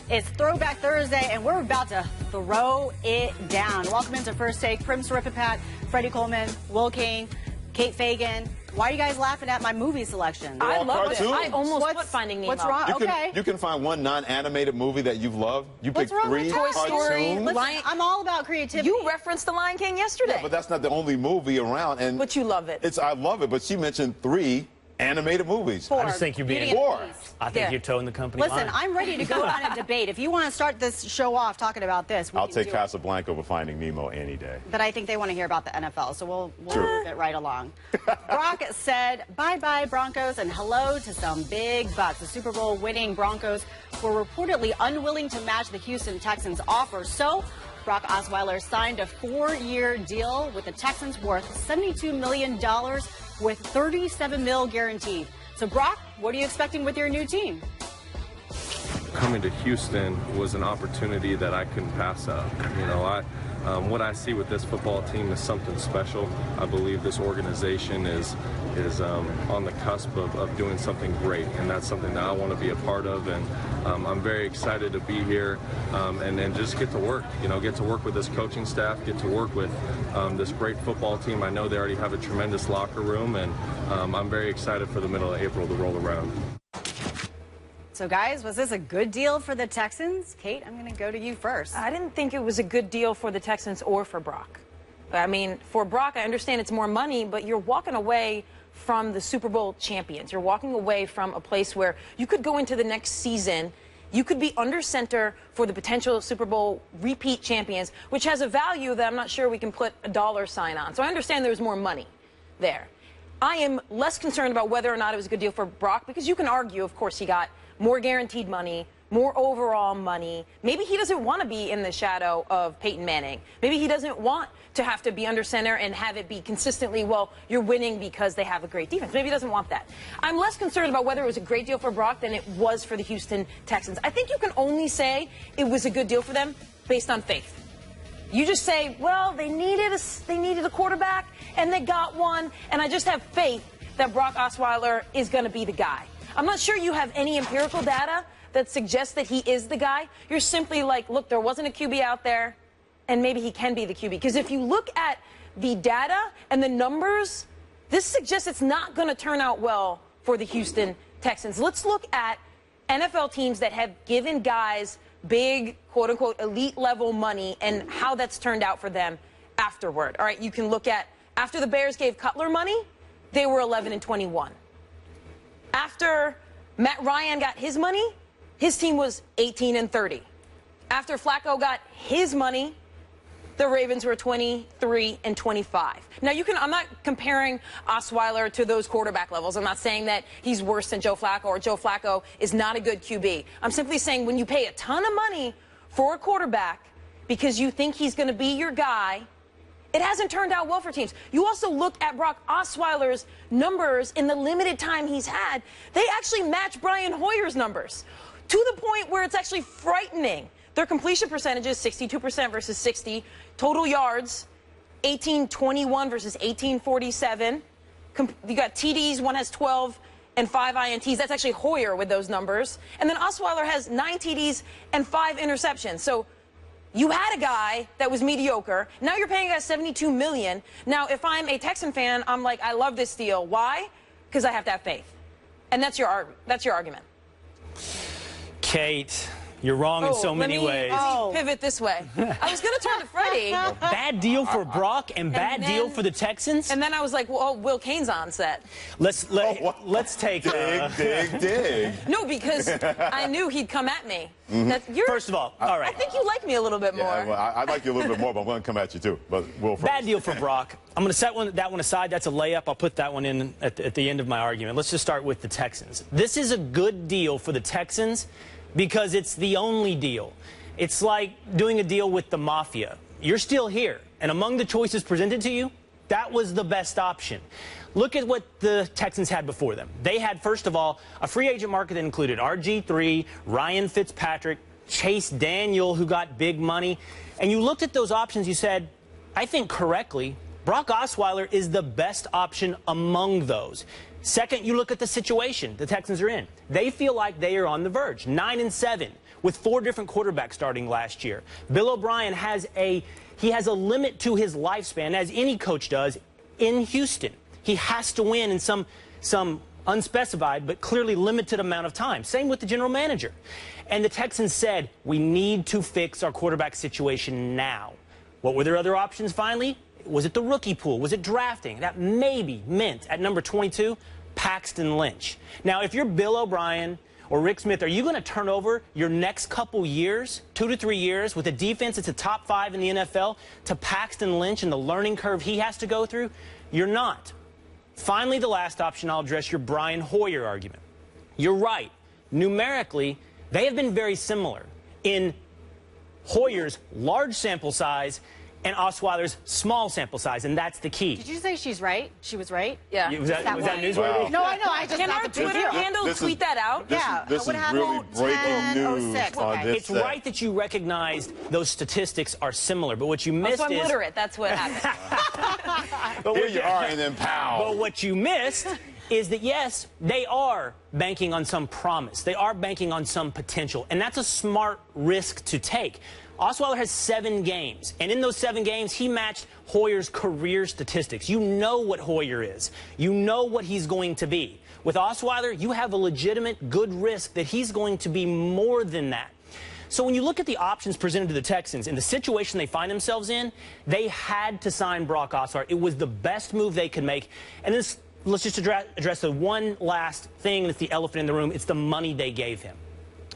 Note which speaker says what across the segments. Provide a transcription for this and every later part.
Speaker 1: It's Throwback Thursday, and we're about to throw it down. Welcome into First Take. Prim Saripapat, Freddie Coleman, Will Kane, Kate Fagan. Why are you guys laughing at my movie selection?
Speaker 2: I love it.
Speaker 3: cartoons.
Speaker 2: I almost put Finding Nemo.
Speaker 1: What's wrong?
Speaker 3: You can find one non-animated movie that you've loved. You pick
Speaker 1: What's wrong with
Speaker 3: three
Speaker 1: Toy
Speaker 2: Story?
Speaker 3: cartoons.
Speaker 1: Listen, I'm all about creativity.
Speaker 2: You referenced The Lion King yesterday.
Speaker 3: Yeah, but that's not the only movie around. And
Speaker 2: But you love it.
Speaker 3: I love it, but she mentioned 3 animated movies.
Speaker 1: Four.
Speaker 4: I just think you're being...
Speaker 1: Beauty and the
Speaker 3: Four.
Speaker 1: Beast.
Speaker 4: I think
Speaker 2: Yeah.
Speaker 4: you're towing the company
Speaker 1: Listen,
Speaker 4: line.
Speaker 1: I'm ready to go on a debate. If you want to start this show off talking about this, we
Speaker 3: I'll
Speaker 1: can
Speaker 3: take
Speaker 1: do it.
Speaker 3: Casablanca over Finding Nemo any day.
Speaker 1: But I think they want to hear about the NFL, so we'll
Speaker 3: True.
Speaker 1: get right along. Brock said bye-bye Broncos and hello to some big bucks. The Super Bowl winning Broncos were reportedly unwilling to match the Houston Texans' offer, so Brock Osweiler signed a 4-year deal with the Texans worth $72 million with $37 million guaranteed. So, Brock, what are you expecting with your new team?
Speaker 5: Coming to Houston was an opportunity that I couldn't pass up. You know, what I see with this football team is something special. I believe this organization is on the cusp of doing something great, and that's something that I want to be a part of. And I'm very excited to be here and just get to work. You know, get to work with this coaching staff, get to work with this great football team. I know they already have a tremendous locker room, and I'm very excited for the middle of April to roll around.
Speaker 1: So, guys, was this a good deal for the Texans? Kate, I'm going to go to you first.
Speaker 2: I didn't think it was a good deal for the Texans or for Brock. I mean, for Brock, I understand it's more money, but you're walking away from the Super Bowl champions. You're walking away from a place where you could go into the next season. You could be under center for the potential Super Bowl repeat champions, which has a value that I'm not sure we can put a dollar sign on. So I understand there's more money there. I am less concerned about whether or not it was a good deal for Brock, because you can argue, of course, he got more guaranteed money, more overall money. Maybe he doesn't want to be in the shadow of Peyton Manning. Maybe he doesn't want to have to be under center and have it be consistently, well, you're winning because they have a great defense. Maybe he doesn't want that. I'm less concerned about whether it was a great deal for Brock than it was for the Houston Texans. I think you can only say it was a good deal for them based on faith. You just say, well, they needed a quarterback, and they got one, and I just have faith that Brock Osweiler is going to be the guy. I'm not sure you have any empirical data that suggests that he is the guy. You're simply like, look, there wasn't a QB out there, and maybe he can be the QB. Because if you look at the data and the numbers, this suggests it's not going to turn out well for the Houston Texans. Let's look at NFL teams that have given guys big, quote-unquote, elite-level money and how that's turned out for them afterward. All right, you can look at, after the Bears gave Cutler money, they were 11-21. After Matt Ryan got his money, his team was 18-30. After Flacco got his money, the Ravens were 23-25. Now, I'm not comparing Osweiler to those quarterback levels. I'm not saying that he's worse than Joe Flacco or Joe Flacco is not a good QB. I'm simply saying when you pay a ton of money for a quarterback because you think he's going to be your guy, it hasn't turned out well for teams. You also look at Brock Osweiler's numbers in the limited time he's had. They actually match Brian Hoyer's numbers to the point where it's actually frightening. Their completion percentage is 62% versus 60. Total yards, 1821 versus 1847. You got TDs, one has 12 and 5 INTs. That's actually Hoyer with those numbers. And then Osweiler has 9 TDs and 5 interceptions. So you had a guy that was mediocre. Now you're paying a guy $72 million. Now, if I'm a Texan fan, I'm like, I love this deal. Why? Because I have to have faith. And that's your argument.
Speaker 4: Kate, you're wrong in so many ways.
Speaker 2: Let me pivot this way. I was going to turn to Freddie.
Speaker 4: Bad deal for Brock and bad deal for the Texans?
Speaker 2: And then I was like, well, Will Kane's on set.
Speaker 4: Let's take
Speaker 3: Dig.
Speaker 2: No, because I knew he'd come at me.
Speaker 4: First of all right.
Speaker 2: I think you like me a little bit more.
Speaker 3: Yeah, well, I like you a little bit more, but I'm going to come at you too. But Will first.
Speaker 4: Bad deal for Brock. I'm going to set that one aside. That's a layup. I'll put that one in at the end of my argument. Let's just start with the Texans. This is a good deal for the Texans because it's the only deal. It's like doing a deal with the mafia. You're still here, and among the choices presented to you, that was the best option. Look at what the Texans had before them. They had, first of all, a free agent market that included RG3, Ryan Fitzpatrick, Chase Daniel, who got big money. And you looked at those options, you said, I think correctly, Brock Osweiler is the best option among those. Second, you look at the situation the Texans are in. They feel like they are on the verge, 9-7, with 4 different quarterbacks starting last year. Bill O'Brien has a limit to his lifespan, as any coach does, in Houston. He has to win in some unspecified but clearly limited amount of time. Same with the general manager. And the Texans said, we need to fix our quarterback situation now. What were their other options finally? Was it the rookie pool? Was it drafting? That maybe meant at number 22, Paxton Lynch. Now, if you're Bill O'Brien or Rick Smith, are you going to turn over your next couple years, 2 to 3 years, with a defense that's a top 5 in the NFL to Paxton Lynch and the learning curve he has to go through? You're not. Finally, the last option, I'll address your Brian Hoyer argument. You're right. Numerically, they have been very similar in Hoyer's large sample size and Osweiler's small sample size, and that's the key.
Speaker 1: Did you say she's right? She was right?
Speaker 2: Yeah.
Speaker 4: Was that newsworthy?
Speaker 3: Wow.
Speaker 1: No, I know. I just
Speaker 2: Can our Twitter handle tweet that out?
Speaker 3: This is really breaking news on this
Speaker 4: It's right that you recognized those statistics are similar, but what you missed
Speaker 2: I'm
Speaker 4: is...
Speaker 2: literate. That's what happened.
Speaker 4: But
Speaker 3: Here you are, and then pow.
Speaker 4: But what you missed is that, yes, they are banking on some promise. They are banking on some potential, and that's a smart risk to take. Osweiler has 7 games, and in those 7 games, he matched Hoyer's career statistics. You know what Hoyer is. You know what he's going to be. With Osweiler, you have a legitimate good risk that he's going to be more than that. So when you look at the options presented to the Texans and the situation they find themselves in, they had to sign Brock Osweiler. It was the best move they could make. And this, let's just address the one last thing that's the elephant in the room. It's the money they gave him.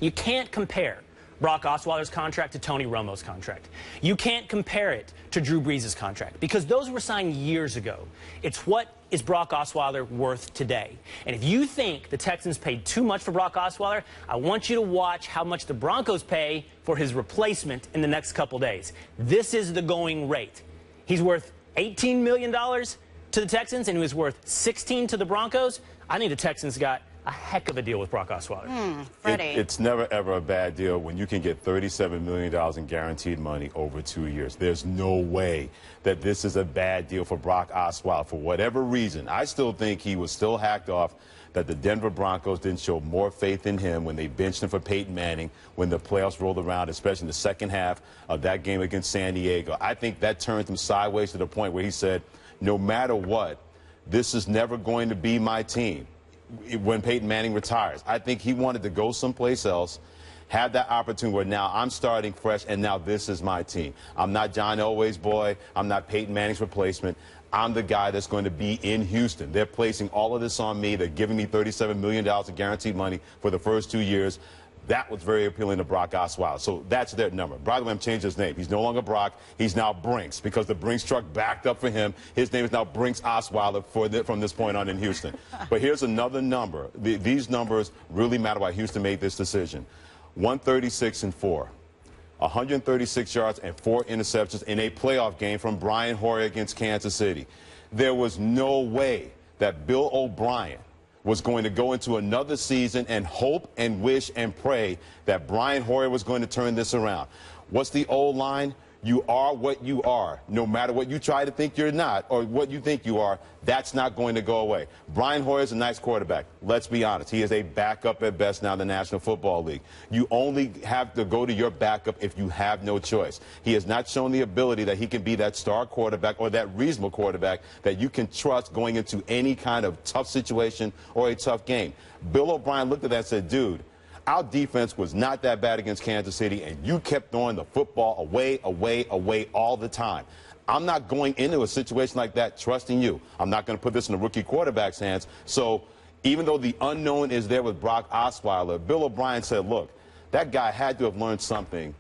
Speaker 4: You can't compare Brock Osweiler's contract to Tony Romo's contract. You can't compare it to Drew Brees' contract because those were signed years ago. It's what is Brock Osweiler worth today. And if you think the Texans paid too much for Brock Osweiler, I want you to watch how much the Broncos pay for his replacement in the next couple days. This is the going rate. He's worth $18 million to the Texans, and he was worth $16 to the Broncos. I think the Texans got a heck of a deal with Brock Osweiler.
Speaker 1: Freddie.
Speaker 3: It's never, ever a bad deal when you can get $37 million in guaranteed money over 2 years. There's no way that this is a bad deal for Brock Osweiler for whatever reason. I still think he was still hacked off, that the Denver Broncos didn't show more faith in him when they benched him for Peyton Manning when the playoffs rolled around, especially in the second half of that game against San Diego. I think that turned him sideways to the point where he said, no matter what, this is never going to be my team when Peyton Manning retires. I think he wanted to go someplace else, have that opportunity where now I'm starting fresh and now this is my team. I'm not John Elway's boy. I'm not Peyton Manning's replacement. I'm the guy that's going to be in Houston. They're placing all of this on me. They're giving me $37 million in guaranteed money for the first 2 years. That was very appealing to Brock Osweiler. So that's their number. By the way, I'm changing his name. He's no longer Brock. He's now Brinks because the Brinks truck backed up for him. His name is now Brinks Osweiler from this point on in Houston. But here's another number. These numbers really matter why Houston made this decision. 136-4. 136 yards and 4 interceptions in a playoff game from Brian Hoyer against Kansas City. There was no way that Bill O'Brien was going to go into another season and hope and wish and pray that Brian Hoyer was going to turn this around. What's the old line? You are what you are. No matter what you try to think you're not or what you think you are, that's not going to go away. Brian Hoyer's a nice quarterback. Let's be honest. He is a backup at best now in the National Football League. You only have to go to your backup if you have no choice. He has not shown the ability that he can be that star quarterback or that reasonable quarterback that you can trust going into any kind of tough situation or a tough game. Bill O'Brien looked at that and said, dude, our defense was not that bad against Kansas City, and you kept throwing the football away all the time. I'm not going into a situation like that trusting you. I'm not going to put this in the rookie quarterback's hands. So even though the unknown is there with Brock Osweiler, Bill O'Brien said, look, that guy had to have learned something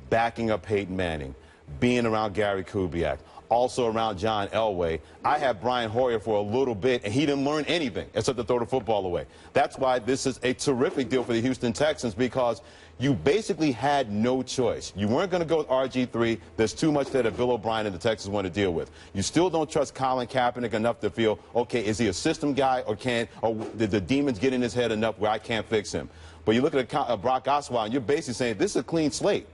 Speaker 3: backing up Peyton Manning, being around Gary Kubiak, also around John Elway. I had Brian Hoyer for a little bit, and he didn't learn anything except to throw the football away. That's why this is a terrific deal for the Houston Texans, because you basically had no choice. You weren't going to go with RG3. There's too much there that Bill O'Brien and the Texans want to deal with. You still don't trust Colin Kaepernick enough to feel, okay, is he a system guy or did the demons get in his head enough where I can't fix him? But you look at Brock Osweiler, and you're basically saying this is a clean slate.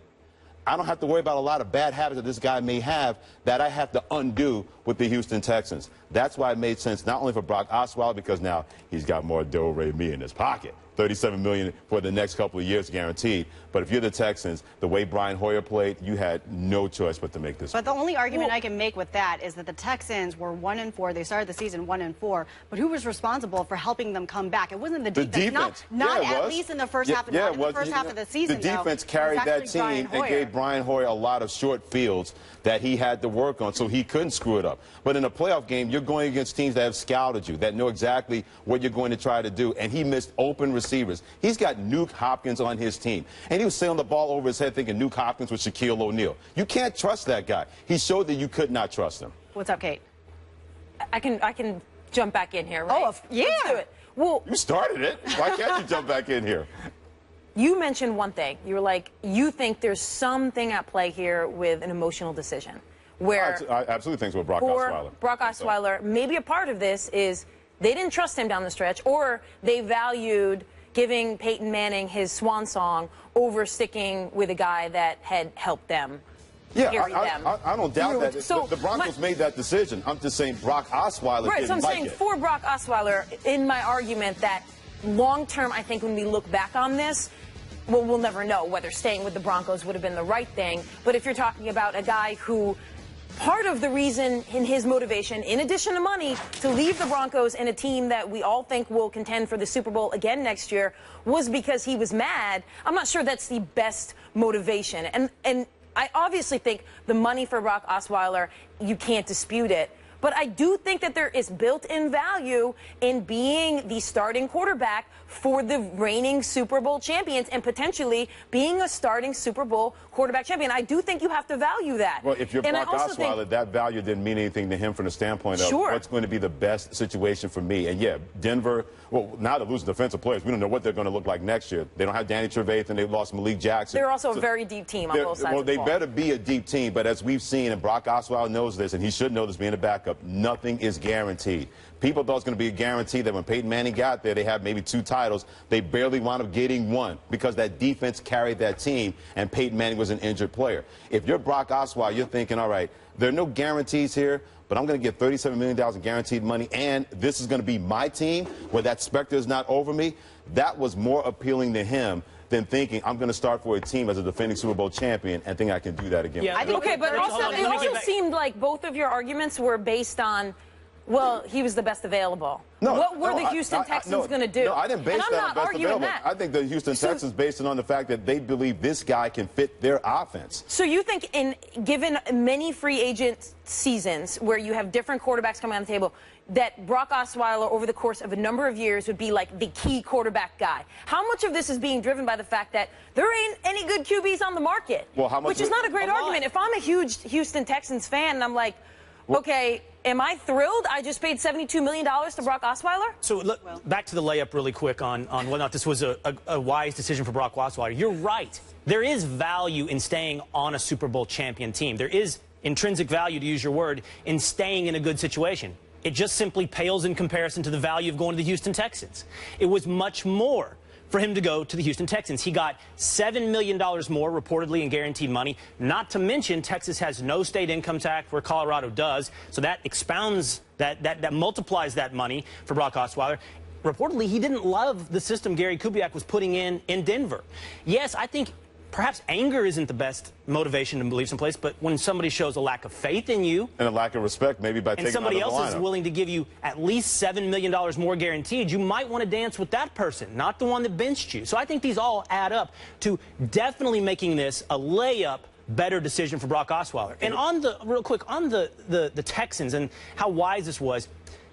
Speaker 3: I don't have to worry about a lot of bad habits that this guy may have that I have to undo with the Houston Texans. That's why it made sense not only for Brock Osweiler, because now he's got more do-re-mi in his pocket. $37 million for the next couple of years guaranteed. But if you're the Texans, the way Brian Hoyer played, you had no choice but to make this.
Speaker 1: But the only argument I can make with that is that the Texans were 1-4. They started the season 1-4. But who was responsible for helping them come back? It wasn't the defense.
Speaker 3: The defense.
Speaker 1: Not
Speaker 3: yeah,
Speaker 1: at least in the first half. Not in the first half of the season.
Speaker 3: The defense carried that team and gave Brian Hoyer a lot of short fields that he had to work on, so he couldn't screw it up. But in a playoff game, you're going against teams that have scouted you, that know exactly what you're going to try to do. And he missed open receivers. He's got Nuke Hopkins on his team. And he was sailing the ball over his head thinking Nuke Hopkins was Shaquille O'Neal. You can't trust that guy. He showed that you could not trust him.
Speaker 1: What's up, Kate?
Speaker 2: I can jump back in here, right?
Speaker 1: Oh, yeah.
Speaker 2: Let's do it. Well,
Speaker 3: you started it. Why can't you jump back in here?
Speaker 2: You mentioned one thing. You were like, you think there's something at play here with an emotional decision. Where
Speaker 3: I absolutely think it's with Brock Osweiler.
Speaker 2: Brock Osweiler, maybe a part of this is they didn't trust him down the stretch, or they valued giving Peyton Manning his swan song over sticking with a guy that had helped them.
Speaker 3: Yeah, I don't doubt that.
Speaker 2: So
Speaker 3: the Broncos made that decision. I'm just saying Brock Osweiler didn't
Speaker 2: so I'm
Speaker 3: like
Speaker 2: saying
Speaker 3: it.
Speaker 2: for Brock Osweiler, in my argument that long term, I think when we look back on this, well, we'll never know whether staying with the Broncos would have been the right thing. But if you're talking about a guy who, part of the reason in his motivation, in addition to money, to leave the Broncos and a team that we all think will contend for the Super Bowl again next year was because he was mad, I'm not sure that's the best motivation. And I obviously think the money for Brock Osweiler, you can't dispute it. But I do think that there is built-in value in being the starting quarterback for the reigning Super Bowl champions and potentially being a starting Super Bowl quarterback champion. I do think you have to value that.
Speaker 3: Well, if you're Brock Osweiler, that value didn't mean anything to him from the standpoint of what's going to be the best situation for me. And, yeah, Denver, well, now they're losing defensive players. We don't know what they're going to look like next year. They don't have Danny Trevathan. They've lost Malik Jackson.
Speaker 2: They're also a very deep team on both sides of the ball.
Speaker 3: Well, they better be a deep team. But as we've seen, and Brock Osweiler knows this, and he should know this being a backup, nothing is guaranteed. People thought it was going to be a guarantee that when Peyton Manning got there, they had maybe 2 titles. They barely wound up getting 1 because that defense carried that team, and Peyton Manning was an injured player. If you're Brock Osweiler, you're thinking, all right, there are no guarantees here, but I'm going to get $37 million in guaranteed money, and this is going to be my team where that specter is not over me. That was more appealing to him than thinking I'm going to start for a team as a defending Super Bowl champion and think I can do that again.
Speaker 4: Yeah,
Speaker 2: okay, but also it also seemed like both of your arguments were based on, well, he was the best available.
Speaker 3: No,
Speaker 2: what were the Houston Texans going to do?
Speaker 3: No, I didn't base that on best available. I think the Houston Texans based it on the fact that they believe this guy can fit their offense.
Speaker 2: So you think given many free agent seasons where you have different quarterbacks coming on the table, that Brock Osweiler over the course of a number of years would be like the key quarterback guy? How much of this is being driven by the fact that there ain't any good QBs on the market?
Speaker 3: Well, how much?
Speaker 2: Which is not a great argument. If I'm a huge Houston Texans fan and I'm like, okay, am I thrilled I just paid $72 million to Brock Osweiler?
Speaker 4: So look, back to the layup really quick on whether or not this was a wise decision for Brock Osweiler. You're right. There is value in staying on a Super Bowl champion team. There is intrinsic value, to use your word, in staying in a good situation. It just simply pales in comparison to the value of going to the Houston Texans. It was much more for him to go to the Houston Texans. He got $7 million more, reportedly, in guaranteed money. Not to mention, Texas has no state income tax where Colorado does. So that expounds, that multiplies that money for Brock Osweiler. Reportedly, he didn't love the system Gary Kubiak was putting in Denver. Yes, I think perhaps anger isn't the best motivation to leave someplace, but when somebody shows a lack of faith in you
Speaker 3: and a lack of respect, maybe by taking
Speaker 4: somebody else is willing to give you at least $7 million more guaranteed, you might want to dance with that person, not the one that benched you. So I think these all add up to definitely making this a layup better decision for Brock Osweiler. And on the real quick on the Texans and how wise this was.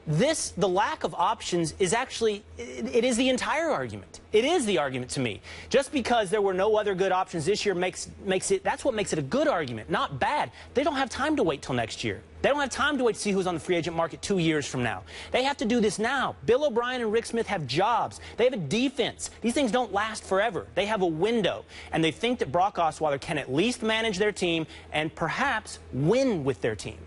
Speaker 4: The lack of options is actually, it is the entire argument. It is the argument to me. Just because there were no other good options this year makes it, that's what makes it a good argument, not bad. They don't have time to wait till next year. They don't have time to wait to see who's on the free agent market 2 years from now. They have to do this now. Bill O'Brien and Rick Smith have jobs. They have a defense. These things don't last forever. They have a window. And they think that Brock Osweiler can at least manage their team and perhaps win with their team.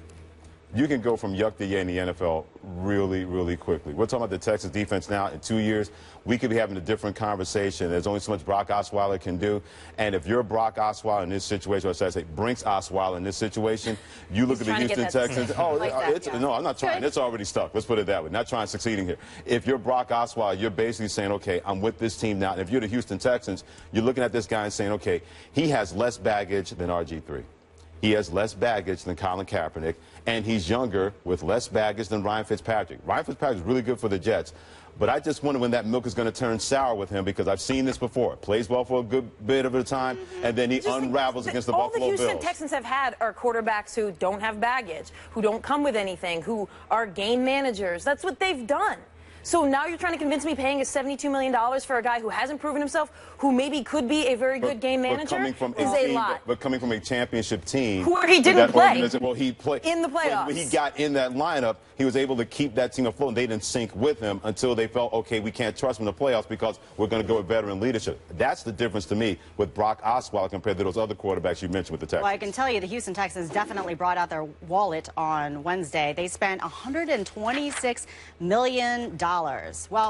Speaker 3: you can go from yuck to yay in the NFL really, really quickly. We're talking about the Texas defense now. In 2 years, we could be having a different conversation. There's only so much Brock Osweiler can do. And if you're Brock Osweiler in this situation, or should I say Brinks Osweiler in this situation, you look at the Houston Texans. No, I'm not trying. It's already stuck. Let's put it that way. Not trying, succeeding here. If you're Brock Osweiler, you're basically saying, okay, I'm with this team now. And if you're the Houston Texans, you're looking at this guy and saying, okay, he has less baggage than RG3. He has less baggage than Colin Kaepernick, and he's younger with less baggage than Ryan Fitzpatrick. Ryan Fitzpatrick is really good for the Jets, but I just wonder when that milk is going to turn sour with him, because I've seen this before. Plays well for a good bit of the time, and then he unravels against the Buffalo Bills.
Speaker 2: All the Houston Texans have had are quarterbacks who don't have baggage, who don't come with anything, who are game managers. That's what they've done. So now you're trying to convince me paying us $72 million for a guy who hasn't proven himself, who maybe could be a very good game manager, is a lot.
Speaker 3: But coming from a championship team,
Speaker 2: where he didn't play,
Speaker 3: well, he played
Speaker 2: in the playoffs.
Speaker 3: When he got in that lineup, he was able to keep that team afloat, and they didn't sync with him until they felt, okay, we can't trust him in the playoffs because we're going to go with veteran leadership. That's the difference to me with Brock Osweiler compared to those other quarterbacks you mentioned with the Texans.
Speaker 1: Well, I can tell you the Houston Texans definitely brought out their wallet on Wednesday. They spent $126 million. Well,